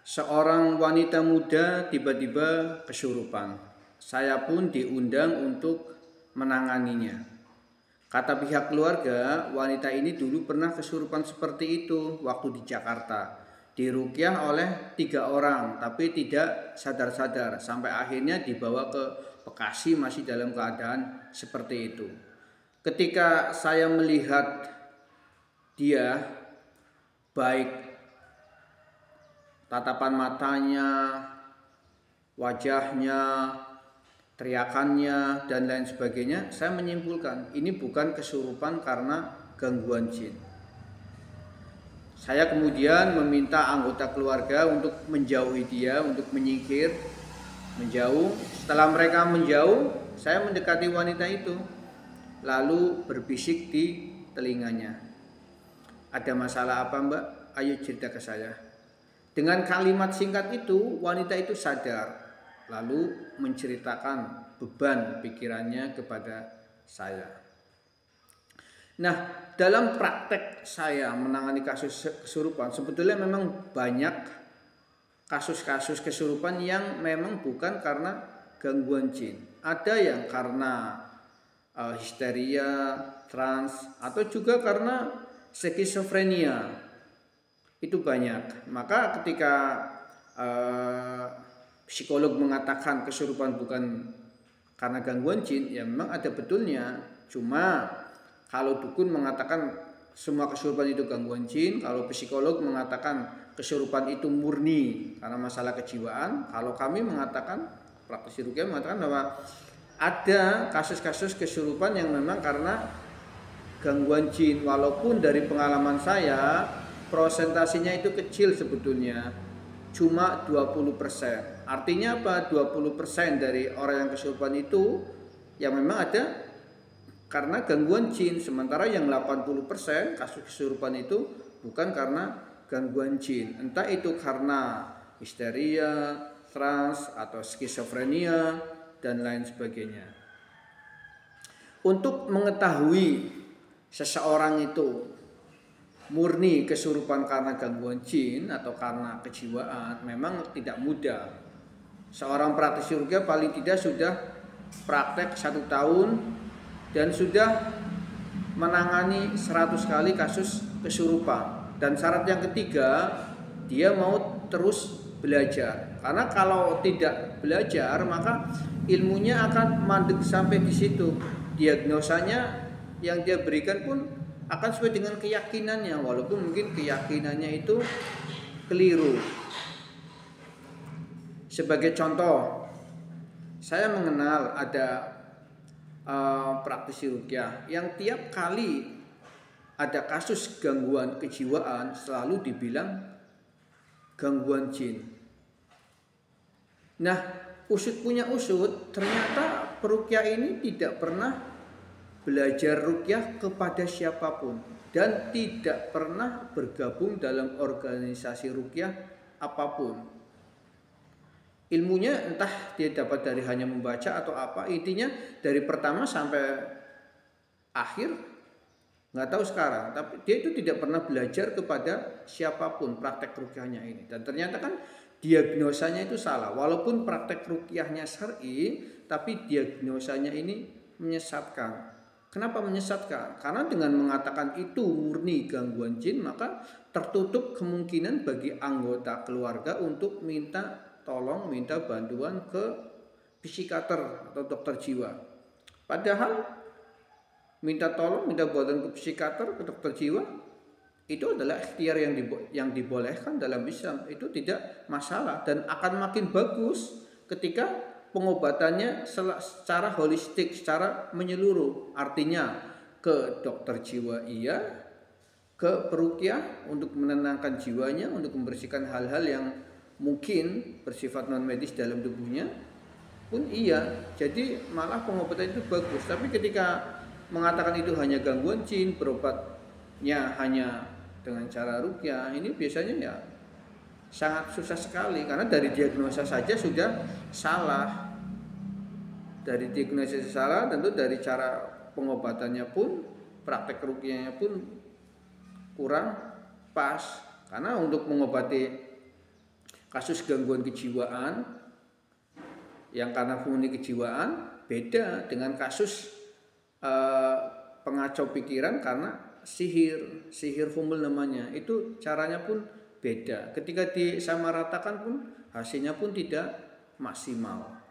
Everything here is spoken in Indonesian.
Seorang wanita muda tiba-tiba kesurupan. Saya pun diundang untuk menanganinya. Kata pihak keluarga, wanita ini dulu pernah kesurupan seperti itu waktu di Jakarta. Diruqyah oleh 3 orang, tapi tidak sadar-sadar. Sampai akhirnya dibawa ke Bekasi masih dalam keadaan seperti itu. Ketika saya melihat dia, baik tatapan matanya, wajahnya, teriakannya, dan lain sebagainya, saya menyimpulkan ini bukan kesurupan karena gangguan jin. Saya kemudian meminta anggota keluarga untuk menjauhi dia, untuk menyingkir, menjauh. Setelah mereka menjauh, saya mendekati wanita itu, lalu berbisik di telinganya. Ada masalah apa, Mbak? Ayo cerita ke saya. Dengan kalimat singkat itu, wanita itu sadar, lalu menceritakan beban pikirannya kepada saya. Nah, dalam praktek saya menangani kasus kesurupan, sebetulnya memang banyak kasus-kasus kesurupan yang memang bukan karena gangguan jin. Ada yang karena histeria, trans, atau juga karena skizofrenia. Itu banyak. Maka ketika psikolog mengatakan kesurupan bukan karena gangguan jin, ya memang ada betulnya. Cuma kalau dukun mengatakan semua kesurupan itu gangguan jin, kalau psikolog mengatakan kesurupan itu murni karena masalah kejiwaan, kalau kami mengatakan, praktisi ruqyah mengatakan bahwa ada kasus-kasus kesurupan yang memang karena gangguan jin. Walaupun dari pengalaman saya prosentasinya itu kecil sebetulnya, cuma 20%. Artinya apa? 20% dari orang yang kesurupan itu yang memang ada karena gangguan jin, sementara yang 80% kasus kesurupan itu bukan karena gangguan jin. Entah itu karena histeria, trans, atau skizofrenia, dan lain sebagainya. Untuk mengetahui seseorang itu murni kesurupan karena gangguan jin atau karena kejiwaan memang tidak mudah. Seorang praktisi ruqyah paling tidak sudah praktek 1 tahun dan sudah menangani 100 kali kasus kesurupan. Dan syarat yang ketiga, dia mau terus belajar. Karena kalau tidak belajar maka ilmunya akan mandek sampai di situ. Diagnosanya yang dia berikan pun akan sesuai dengan keyakinannya, walaupun mungkin keyakinannya itu keliru. Sebagai contoh, saya mengenal ada praktisi ruqyah yang tiap kali ada kasus gangguan kejiwaan selalu dibilang gangguan jin. Nah, usut punya usut, ternyata peruqyah ini tidak pernah belajar ruqyah kepada siapapun dan tidak pernah bergabung dalam organisasi ruqyah apapun. Ilmunya entah dia dapat dari hanya membaca atau apa, intinya dari pertama sampai akhir nggak tahu sekarang, tapi dia itu tidak pernah belajar kepada siapapun praktek ruqyahnya ini. Dan ternyata kan diagnosanya itu salah, walaupun praktek ruqyahnya syar'i, tapi diagnosanya ini menyesatkan. Kenapa menyesatkan? Karena dengan mengatakan itu murni gangguan jin, maka tertutup kemungkinan bagi anggota keluarga untuk minta tolong, minta bantuan ke psikiater atau dokter jiwa. Padahal minta tolong, minta bantuan ke psikiater, ke dokter jiwa, itu adalah ikhtiar yang dibolehkan dalam Islam. Itu tidak masalah dan akan makin bagus ketika pengobatannya secara holistik, secara menyeluruh. Artinya ke dokter jiwa iya, ke peruqyah untuk menenangkan jiwanya, untuk membersihkan hal-hal yang mungkin bersifat non medis dalam tubuhnya pun iya. Jadi malah pengobatan itu bagus. Tapi ketika mengatakan itu hanya gangguan jin, berobatnya hanya dengan cara ruqyah, ini biasanya ya sangat susah sekali karena dari diagnosa saja sudah salah. Dari diagnosis salah, tentu dari cara pengobatannya pun, praktek ruqyahnya pun kurang pas. Karena untuk mengobati Kasus gangguan kejiwaan yang karena mempunyai kejiwaan beda dengan kasus pengacau pikiran karena sihir humul namanya. Itu caranya pun beda. Ketika disamaratakan pun hasilnya pun tidak maksimal.